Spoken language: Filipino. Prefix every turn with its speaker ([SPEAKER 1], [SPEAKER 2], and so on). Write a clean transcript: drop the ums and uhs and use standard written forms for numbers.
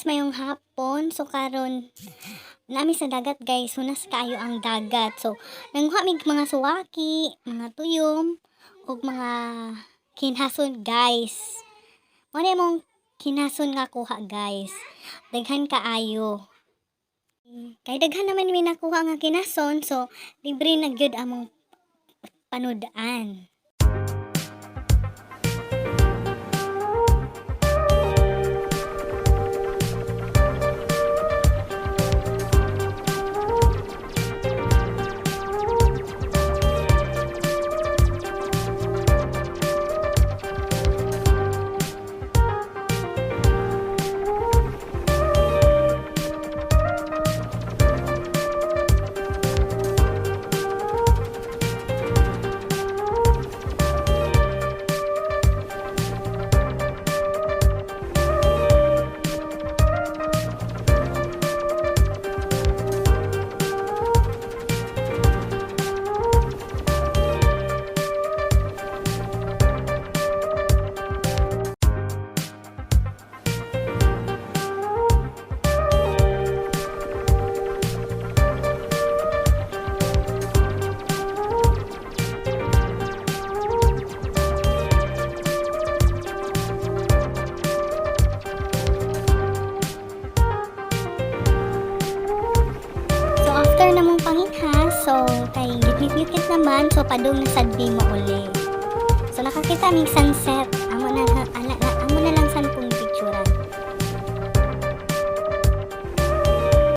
[SPEAKER 1] guys, mayong hapon. So karon nami sa dagat guys. Hunas kaayo ang dagat. So nanguha mig mga suwaki, mga tuyom, ug mga kinhason guys. Mo na mong kinhason nga kuha guys. Daghan kaayo. Kay daghan naman mi nakuha nga kinhason, so libre na gyud among panudan. After namong panginhas, so kay gitgit naman, so padung na sadbi mo uli. So nakakita mig sunset, amo na lang san pong